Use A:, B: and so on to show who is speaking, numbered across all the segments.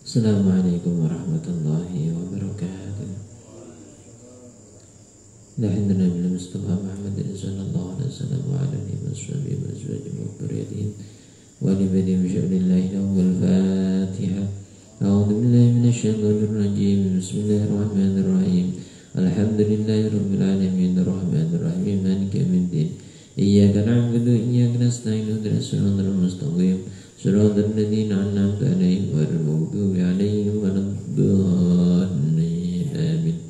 A: Assalamualaikum warahmatullahi wabarakatuh. Alhamdulillah bil Mustafa Muhammadin sallallahu alaihi wasallam wa ala alihi wa sahbihi wa azwajihi wa dhurriyyatihi wa li badi bi'idnillahi wal Fatiha. A'udzu billahi minasy syaithanir rajim. Bismillahirrahmanirrahim. Alhamdulillahi rabbil alamin arrahmanir rahim maliki yaumiddin. Iyyaka na'budu wa iyyaka nasta'in ihdinas siratal mustaqim. Siratal ladzina an'amta 'alaihim ghairil maghdubi 'alaihim waladdallin. Amin.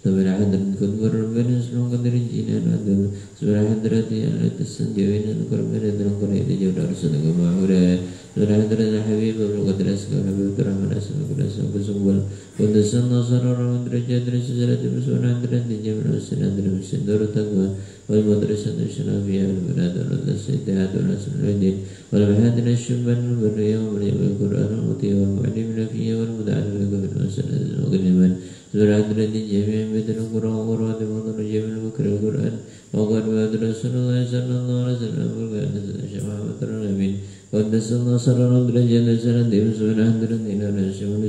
A: Subhana hadratil qudus rabbana sallallahu alaihi wa sallam. Subhana hadratil tasanjawina al-qur'an al-qur'an jawdar sadaqah ma'ura. Subhana hadratil habib wal qadras wa habib rahman asma'a kusubul. Quddusan nasara wa derajat derajat subhana hadratil jamal sanadul sindur taqwa wal madrasah syarafiyah wal balad wal sidat wal asradin wal bahadin syubban wal riyam wal qur'an wal mutiwa wal alim nafiyya wal muda'al wal masalah wal ghaliman. Surah Al-Qur'an jami'an bidul Qur'an wa qur'an wa jami'al bukra Qur'an wa qad Rasulullah sallallahu alaihi wasallam berkata Muhammad Rabbin qaddasallahu sallallahu alaihi wasallam di surah Al-Qur'an ila rasul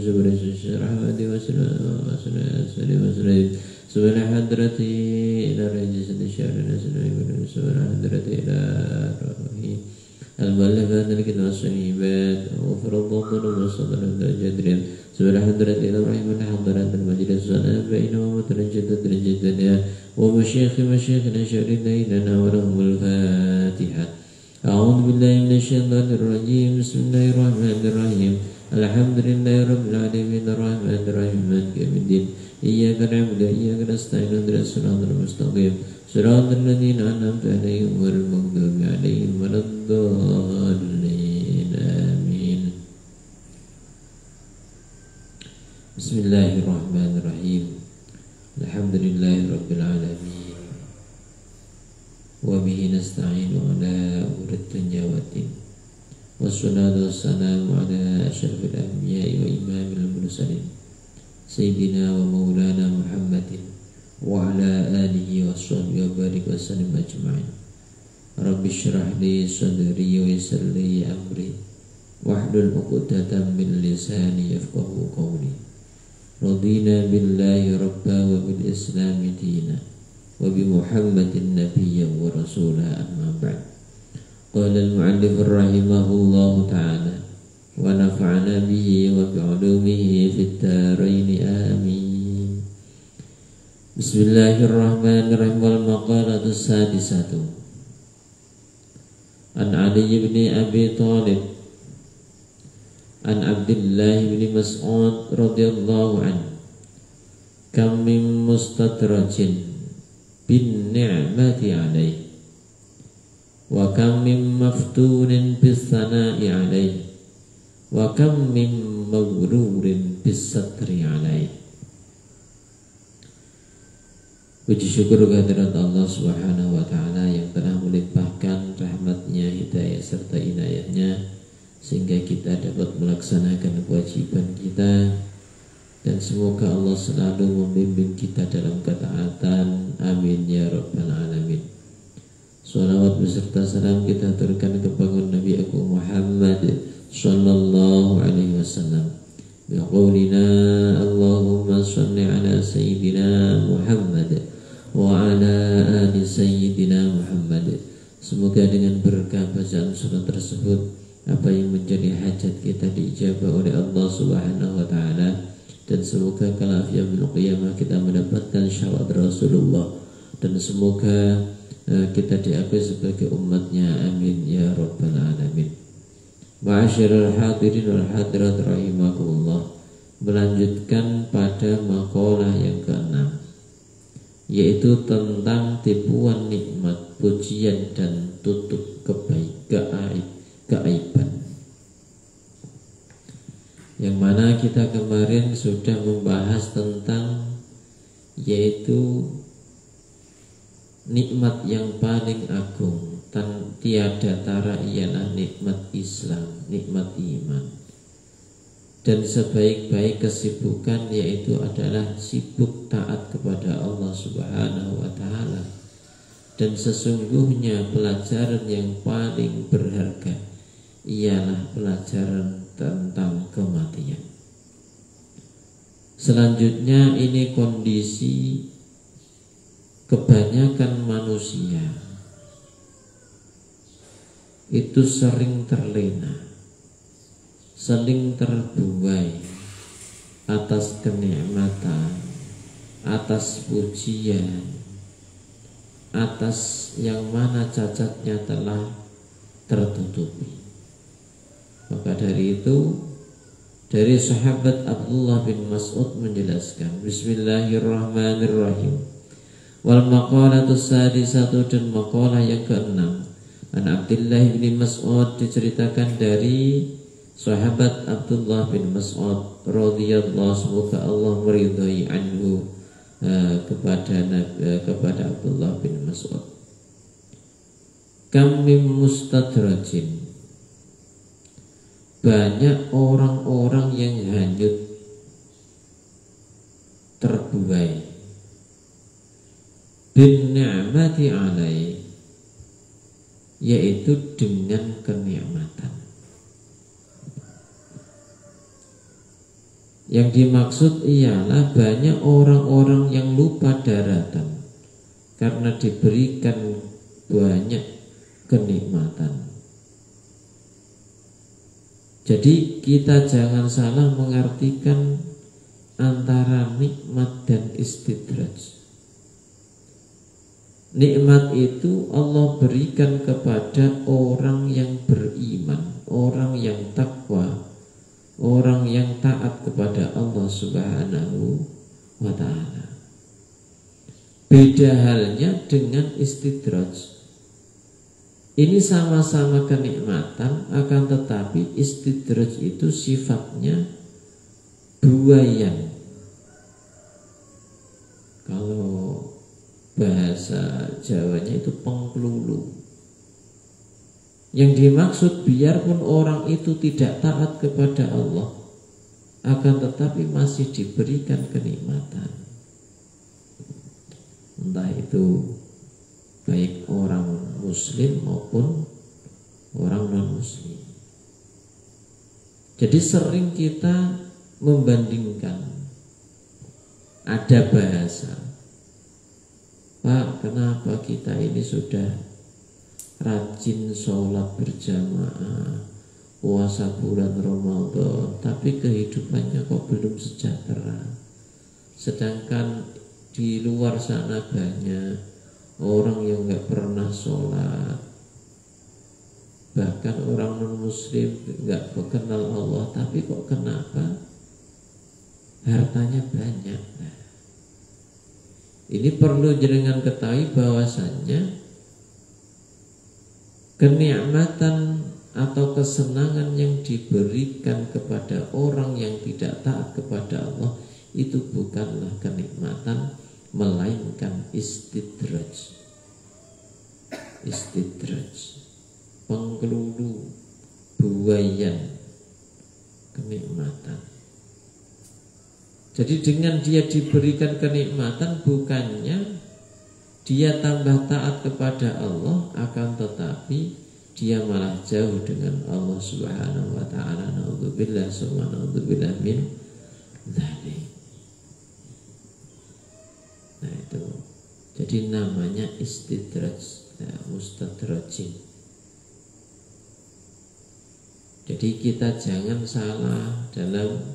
A: rahmati wa sallam surah hadrati ila rajis syarana surah hadrati ila rohi al-balaghat al-kitab as-sahibat wa faradatu wa al-jadrin surah hadrat ila rahimah hadarat al-majlis sana bainahu mutarajjadat rajadana wa masyayikhina syarina wa lahumul Fatihah. A'udzu billahi minasy syaithanir rajim. Bismillahirrahmanirrahim. Alhamdulillahi rabbil alamin arrahmanir rahim maliki yaumiddin. Iyyaka na'budu wa iyyaka nasta'in ihdinas siratal mustaqim. Siratal ladzina an'amta 'alaihim ghairil maghdubi 'alaihim waladdallin. Amin. Bismillahirrahmanirrahim. Alhamdulillahi rabbil alamin. Wa bihi nasta'inu ala umuri dunya waddin. Wassalatu wassalamu ala asyrafil anbiya'i wa imamil mursalin sayyidina wa maulana Muhammadin wa ala alihi wa sahbihi wa barik wa sallim ajma'in. Rabbi syrah li sadri wa yassir li amri wahlul 'uqdatam min lisani yafqahu qawli. Radina billahi rabba wa bil islami dina wa bi muhammadin nabiyya wa rasulah amma ba'd. Qala al-mu'allif rahimahullahu ta'ala wa nafa'ana bihi wa bi 'ulumihi fid dharain amin. Bismillahirrahmanirrahim. Wal maqalatu sadisatu an Ali ibn Abi Thalib an Abdullah bin Mas'ud radhiyallahu anhu kam min mustadrajin bin ni'mati alayhi wa kam min maftunin bis sana'i alayhi wa kam min maghrurin bis satri alayhi. Puji syukur kehadirat Allah Subhanahu wa taala yang telah melimpahkan rahmatnya, hidayah serta inayahnya sehingga kita dapat melaksanakan kewajiban kita, dan semoga Allah selalu membimbing kita dalam ketaatan. Amin ya rabbal alamin. Salawat beserta salam kita aturkan kepada Nabi Agung Muhammad sallallahu alaihi wasallam biqaulina Allahumma shalli ala sayyidina Muhammad wa ala ali sayyidina Muhammad. Semoga dengan berkah bacaan surat tersebut apa yang menjadi hajat kita diijabah oleh Allah Subhanahu wa taala, dan semoga kala yaumil qiyamah kita mendapatkan syafaat Rasulullah, dan semoga kita diakui sebagai umatnya. Amin ya rabbal alamin. Ma'asyiral hadirin wal hadirat rahimakumullah. Melanjutkan pada makalah yang ke-6, yaitu tentang tipuan nikmat, pujian dan tutup keaiban, yang mana kita kemarin sudah membahas tentang yaitu nikmat yang paling agung tiada tara ialah nikmat Islam, nikmat iman, dan sebaik-baik kesibukan yaitu adalah sibuk taat kepada Allah Subhanahu wa taala. Dan sesungguhnya pelajaran yang paling berharga ialah pelajaran tentang kematian. Selanjutnya ini kondisi kebanyakan manusia itu sering terlena, sering terbuai atas kenikmatan, atas pujian, atas yang mana cacatnya telah tertutupi. Maka dari itu, dari sahabat Abdullah bin Mas'ud menjelaskan, Bismillahirrahmanirrahim. Wal maqalatu sadisatu, dan maqalah yang keenam, an Abdullah bin Mas'ud, diceritakan dari sahabat Abdullah bin Mas'ud radhiyallahu, semoga Allah meridhai anhu, kepada Abdullah bin Mas'ud. Kam min mustadrajin, banyak orang-orang yang hanyut, terbuai, bin ni'mati alai, yaitu dengan kenikmatan. Yang dimaksud ialah banyak orang-orang yang lupa daratan karena diberikan banyak kenikmatan. Jadi kita jangan salah mengartikan antara nikmat dan istidraj. Nikmat itu Allah berikan kepada orang yang beriman, orang yang takwa, orang yang taat kepada Allah Subhanahu wa ta'ala. Beda halnya dengan istidraj. Ini sama-sama kenikmatan, akan tetapi istidraj itu sifatnya buayan. Kalau bahasa Jawanya itu pengkelulu. Yang dimaksud biarpun orang itu tidak taat kepada Allah, akan tetapi masih diberikan kenikmatan. Entah itu baik orang muslim maupun orang non-muslim. Jadi sering kita membandingkan. Ada bahasa, Pak, kenapa kita ini sudah rajin sholat berjamaah, puasa bulan Ramadan, tapi kehidupannya kok belum sejahtera. Sedangkan di luar sana banyak orang yang nggak pernah sholat, bahkan orang non muslim nggak mengenal Allah, tapi kok kenapa hartanya banyak? Nah, ini perlu jenengan ketahui bahwasannya kenikmatan atau kesenangan yang diberikan kepada orang yang tidak taat kepada Allah itu bukanlah kenikmatan, melainkan istidraj. Istidraj, pengkelulu, buayan kenikmatan. Jadi dengan dia diberikan kenikmatan, bukannya dia tambah taat kepada Allah, akan tetapi dia malah jauh dengan Allah Subhanahu wa ta'ala. Naudzubillah, summa naudzubillah min dzalik. Nah itu, jadi namanya istidraj, mustadrajin. Jadi kita jangan salah dalam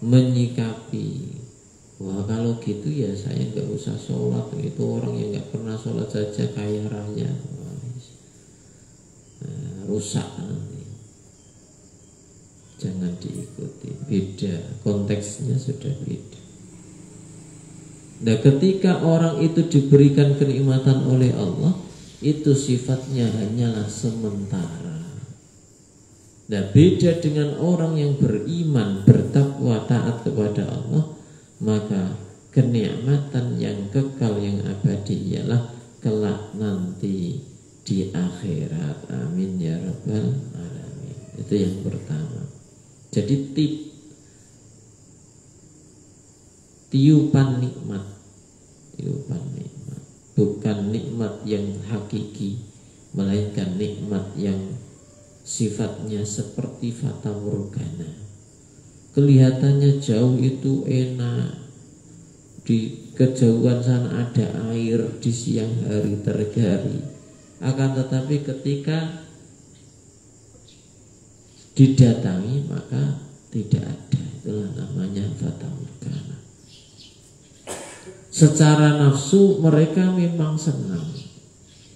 A: menyikapi, wah kalau gitu ya saya nggak usah sholat, itu orang yang nggak pernah sholat saja kaya raya, rusak nanti. Jangan diikuti, beda, konteksnya sudah beda. Nah ketika orang itu diberikan kenikmatan oleh Allah, itu sifatnya hanyalah sementara. Nah beda dengan orang yang beriman, bertakwa, taat kepada Allah, maka kenikmatan yang kekal, yang abadi ialah kelak nanti di akhirat. Amin ya rabbal alamin. Itu yang pertama. Jadi tiupan nikmat, bukan nikmat yang hakiki, melainkan nikmat yang sifatnya seperti fata morgana, kelihatannya jauh itu enak, di kejauhan sana ada air di siang hari, terik hari. Akan tetapi ketika didatangi maka tidak ada. Itulah namanya fata morgana. Secara nafsu mereka memang senang,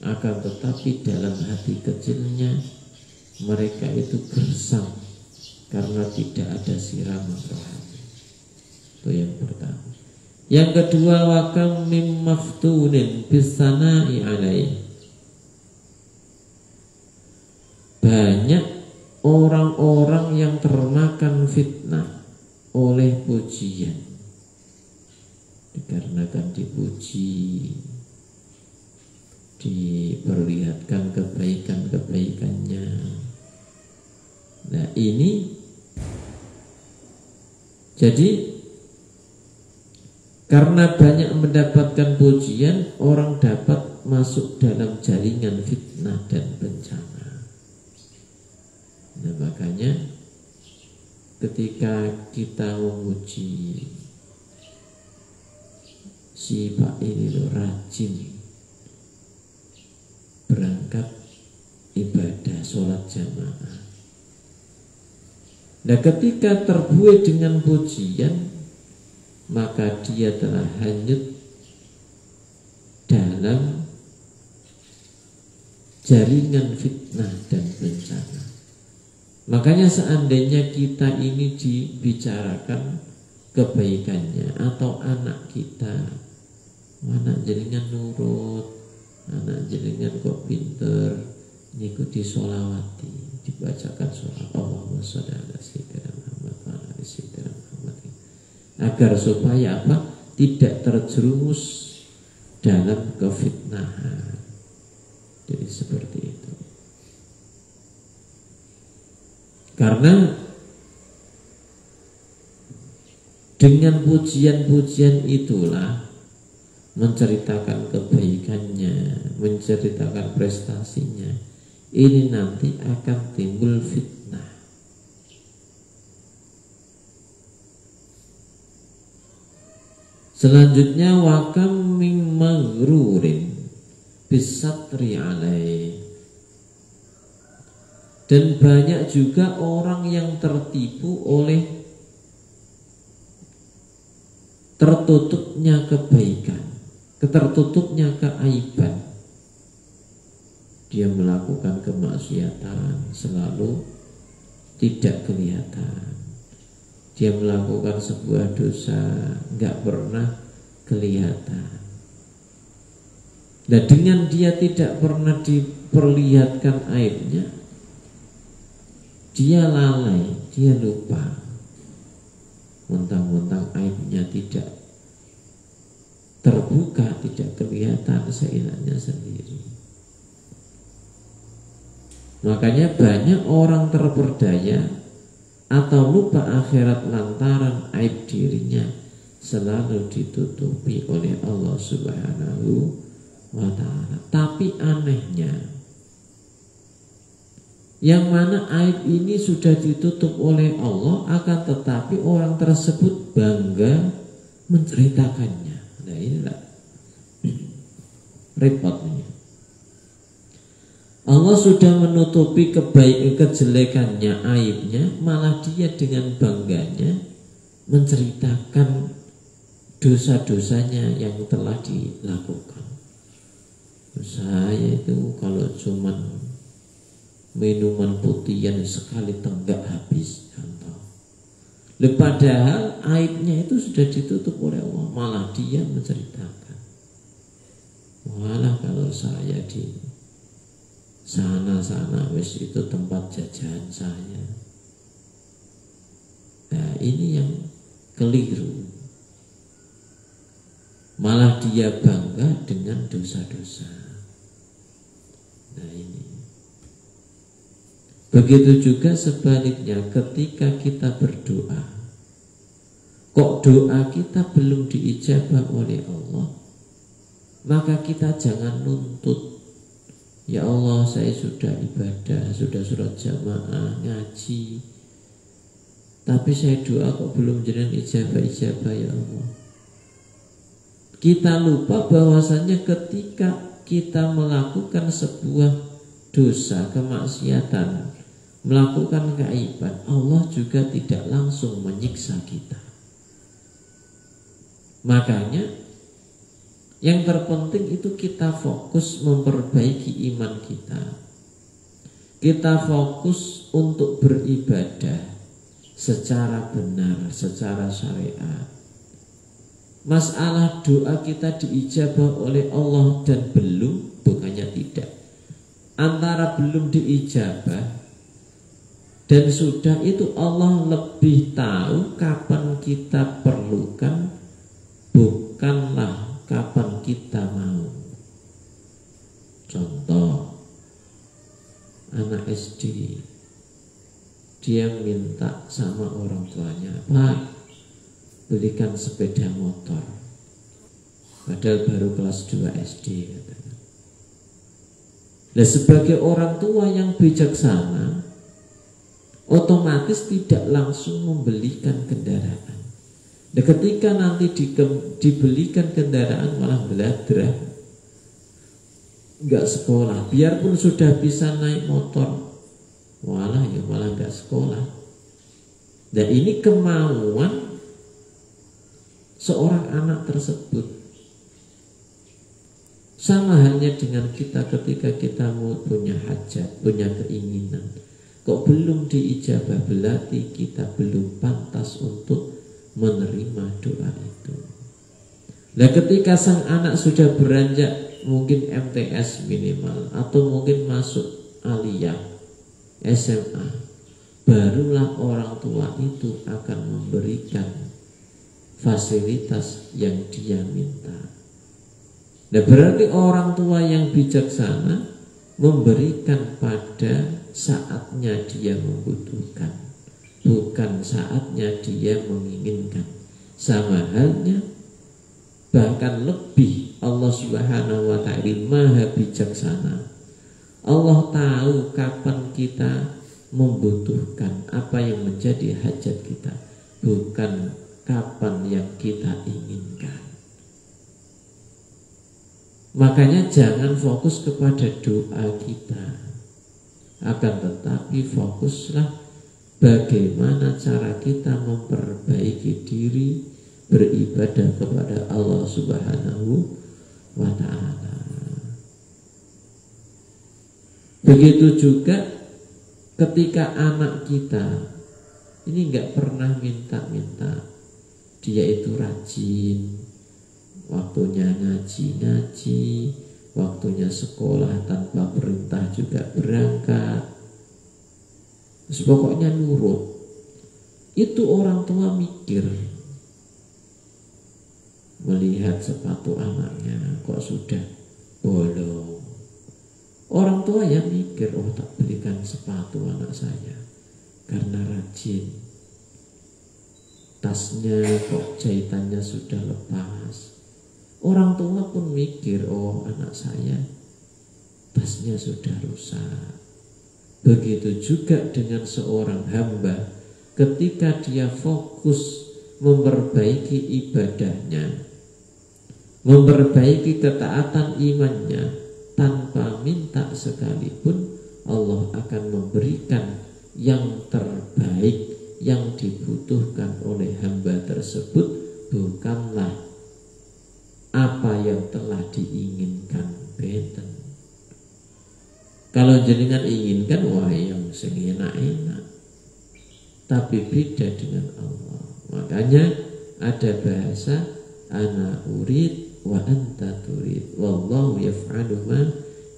A: akan tetapi dalam hati kecilnya mereka itu gersang karena tidak ada siraman rohani. Itu yang pertama. Yang kedua, wakam mim maftunin bisana'i alaih. Banyak orang-orang yang termakan fitnah oleh pujian, dikarenakan dipuji, diperlihatkan kebaikan-kebaikannya. Nah ini jadi karena banyak mendapatkan pujian, orang dapat masuk dalam jaringan fitnah dan bencana. Nah makanya ketika kita memuji si Pak ini loh rajin berangkat ibadah sholat jamaah. Nah ketika terbuai dengan pujian, maka dia telah hanyut dalam jaringan fitnah dan bencana. Makanya seandainya kita ini dibicarakan kebaikannya, atau anak kita, anak jenengan nurut, anak jenengan kok pinter, ngikuti sholawati, dibacakan sholawat Allahumma sholli ala sayyidina Muhammad wa ala sayyidina Muhammad, agar supaya apa? Tidak terjerumus dalam kefitnahan. Jadi seperti itu. Karena dengan pujian-pujian itulah menceritakan kebaikannya, menceritakan prestasinya, ini nanti akan timbul fitnah. Selanjutnya, wakam min maghrurin bisatri alaih. Dan banyak juga orang yang tertipu oleh tertutupnya kebaikan, tertutupnya keaiban. Dia melakukan kemaksiatan selalu tidak kelihatan. Dia melakukan sebuah dosa nggak pernah kelihatan. Dan dengan dia tidak pernah diperlihatkan aibnya, dia lalai, dia lupa. Mentang-mentang aibnya tidak terbuka, tidak kelihatan, seenaknya sendiri. Makanya banyak orang terperdaya atau lupa akhirat lantaran aib dirinya selalu ditutupi oleh Allah Subhanahu wa ta'ala. Tapi anehnya, yang mana aib ini sudah ditutup oleh Allah, akan tetapi orang tersebut bangga menceritakannya. Nah inilah repotnya. Allah sudah menutupi kejelekannya, aibnya, malah dia dengan bangganya menceritakan dosa-dosanya yang telah dilakukan. Saya itu kalau cuman minuman putihan sekali tenggak habis, contoh. Padahal aibnya itu sudah ditutup oleh Allah, malah dia menceritakan. Malah kalau saya di sana wes itu tempat jajan saya. Nah ini yang keliru. Malah dia bangga dengan dosa-dosa. Nah ini. Begitu juga sebaliknya ketika kita berdoa, kok doa kita belum diijabah oleh Allah, maka kita jangan nuntut, ya Allah saya sudah ibadah, sudah sholat jamaah, ngaji, tapi saya doa kok belum jenengan ijabah ya Allah. Kita lupa bahwasanya ketika kita melakukan sebuah dosa, kemaksiatan, melakukan keaiban, Allah juga tidak langsung menyiksa kita. Makanya yang terpenting itu kita fokus memperbaiki iman kita. Kita fokus untuk beribadah secara benar, secara syariat. Masalah doa kita diijabah oleh Allah dan belum, bukannya tidak. Antara belum diijabah dan sudah, itu Allah lebih tahu kapan kita perlukan, bukanlah kapan kita mau. Contoh, anak SD, dia minta sama orang tuanya, Pak, belikan sepeda motor. Padahal baru kelas 2 SD katanya. Nah, sebagai orang tua yang bijaksana, otomatis tidak langsung membelikan kendaraan. Nah, ketika nanti dibelikan kendaraan malah beladrah, nggak sekolah. Biarpun sudah bisa naik motor, malah nggak sekolah. Dan ini kemauan seorang anak tersebut. Sama halnya dengan kita ketika kita mau punya hajat, punya keinginan, kok belum diijabah, berarti kita belum pantas untuk menerima doa itu. Nah, ketika sang anak sudah beranjak mungkin MTS minimal, atau mungkin masuk aliyah, SMA, barulah orang tua itu akan memberikan fasilitas yang dia minta. Nah, berarti orang tua yang bijaksana memberikan pada saatnya dia membutuhkan, bukan saatnya dia menginginkan. Sama halnya, bahkan lebih, Allah Subhanahu wa ta'ala maha bijaksana. Allah tahu kapan kita membutuhkan, apa yang menjadi hajat kita, bukan kapan yang kita inginkan. Makanya jangan fokus kepada doa kita, akan tetapi fokuslah bagaimana cara kita memperbaiki diri beribadah kepada Allah Subhanahu wa ta'ala. Begitu juga ketika anak kita ini nggak pernah minta-minta, dia itu rajin, waktunya ngaji, waktunya sekolah tanpa perintah juga berangkat, pokoknya nurut. Itu orang tua mikir, melihat sepatu anaknya kok sudah bolong, orang tua yang mikir, oh tak belikan sepatu anak saya karena rajin. Tasnya kok jahitannya sudah lepas. Orang tua pun mikir, oh anak saya tasnya sudah rusak. Begitu juga dengan seorang hamba, ketika dia fokus memperbaiki ibadahnya, memperbaiki ketaatan imannya, tanpa minta sekalipun, Allah akan memberikan yang terbaik yang dibutuhkan oleh hamba tersebut, bukanlah apa yang telah diinginkan beten. Kalau jenengan inginkan, wah yang sing enak-enak, tapi beda dengan Allah. Makanya ada bahasa ana urid wa anta turid, wallahu yaf'alu ma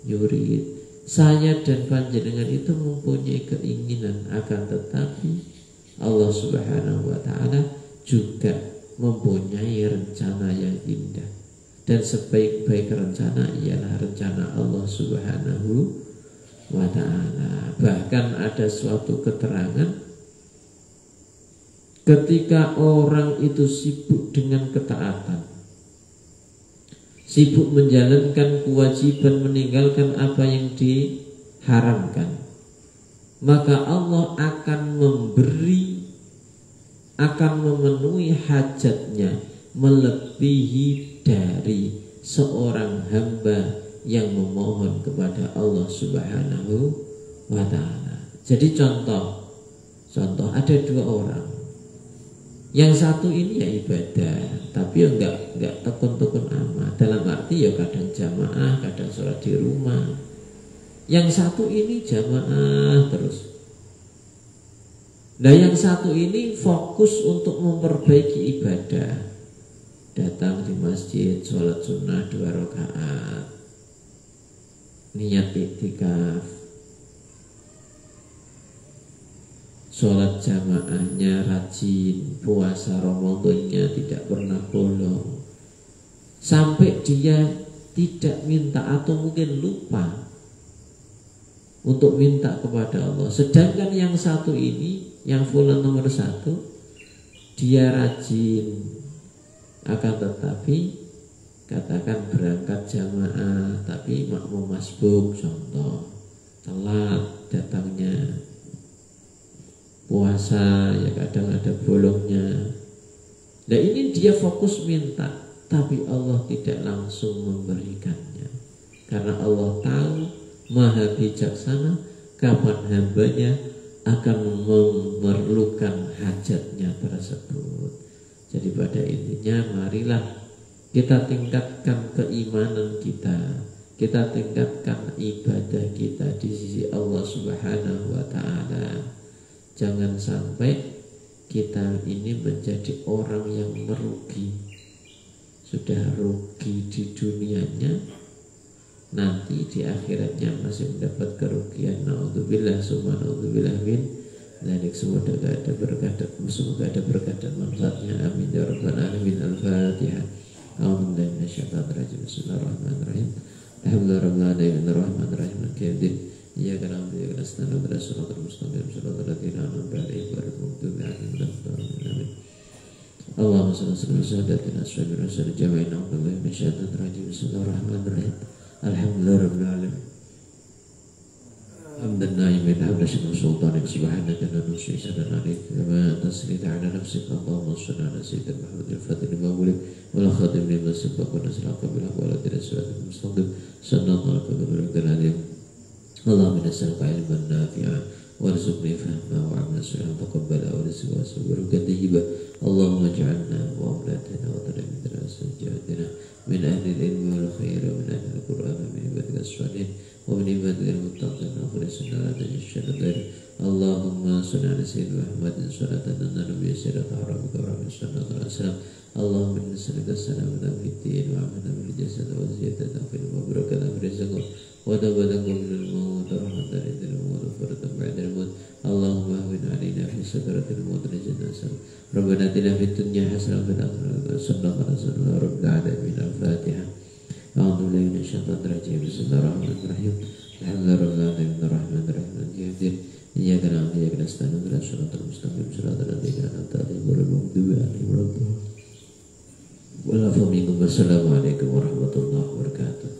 A: yurid. Saya dan panjenengan itu mempunyai keinginan, akan tetapi Allah Subhanahu wa ta'ala juga mempunyai rencana yang indah. Dan sebaik-baik rencana ialah rencana Allah Subhanahu wa ta'ala. Bahkan ada suatu keterangan, ketika orang itu sibuk dengan ketaatan, sibuk menjalankan kewajiban, meninggalkan apa yang diharamkan, maka Allah akan memberi akan memenuhi hajatnya melebihi dari seorang hamba yang memohon kepada Allah Subhanahu wa ta'ala. Jadi contoh ada dua orang. Yang satu ini ya ibadah, tapi ya enggak tekun-tekun amat. Dalam arti ya kadang jamaah, kadang sholat di rumah. Yang satu ini jamaah terus. Nah yang satu ini fokus untuk memperbaiki ibadah. Datang di masjid, sholat sunnah 2 rakaat, niat iktikaf, sholat jamaahnya rajin, puasa Ramadannya tidak pernah bolong, sampai dia tidak minta atau mungkin lupa untuk minta kepada Allah. Sedangkan yang satu ini, yang fulan nomor 1, dia rajin, akan tetapi katakan berangkat jamaah tapi makmum masbuk, contoh telat datangnya, puasa ya kadang ada bolongnya. Nah ini dia fokus minta, tapi Allah tidak langsung memberikannya, karena Allah tahu, maha bijaksana, kapan hambanya akan memerlukan hajatnya tersebut. Jadi pada intinya marilah kita tingkatkan keimanan kita tingkatkan ibadah kita di sisi Allah Subhanahu wa ta'ala. Jangan sampai kita ini menjadi orang yang merugi. Sudah rugi di dunianya, nanti di akhiratnya masih mendapat kerugian. Naudzubillah summa naudzubillah min dzalik. Semoga ada berkah dan manfaatnya. Amin ya rabbal alamin. Al-Fatihah. A'udzubillahi minasyaitonir rajim. Bismillahirrahmanirrahim. Alhamdulillahirabbil alamin. Al-Qadir. Iyyaka na'budu wa iyyaka nasta'in. Ihdinas siratal mustaqim. Siratal ladzina an'amta 'alaihim ghairil maghdubi 'alaihim waladdallin. Allahumma shalli ala sayyidina Muhammadin wa sallim jami'an. A'udzubillahi minasyaitonir rajim. Bismillahirrahmanirrahim. Alhamdulillahirabbil alamin. Hamdan na'imin hamdan syukur sultanik subhanaka la nuhsi sadan alaik kama tasrita ala nafsika. Allahumma shalli ala sayyidina Muhammadin al-fatih lima ulik wal khatim lima sabaq wa nasraka bil haqq wa la tirasiratul mustaqim sallallahu alaihi wa sallam. Allahumma nas'aluka ilman nafi'an warzuqni fahma wa 'amalan salihan taqabbala wa rizqan sabran tayyiban. Allahumma ij'alna wa awladana wa talamidana sajadina min ahli al-ilmi wal khair wa min ahli al-Qur'an wa min ibadika as-salihin wa min ibadika al-muttaqin wa khalisna la tajshara dzalik. Allahumma shalli ala sayyidina Muhammadin salatan nabiyyi sirata rabbika wa sallallahu alaihi wasallam. Allahumma inna nas'aluka as-salamata fid din wa amana bil jasad wa ziyadatan fil barakati fil rizq wa tabatan minal maut wa rahmatan lil maut wa faratan ba'dal maut. Allahumma hawwin 'alaina fi sakratil maut najatan. Rabbana atina fid dunya hasanah wa fil akhirati hasanah wa qina adzaban nar. Al-Fatihah. A'udzu billahi minasyaitonir rajim. Bismillahirrahmanirrahim. Alhamdulillahirabbil alamin arrahmanir rahim maliki yaumiddin. Iyyaka na'budu wa iyyaka nasta'in. Ihdinas siratal mustaqim siratal ladzina an'amta 'alaihim ghairil maghdubi 'alaihim waladdallin. Wassalamualaikum warahmatullahi wabarakatuh.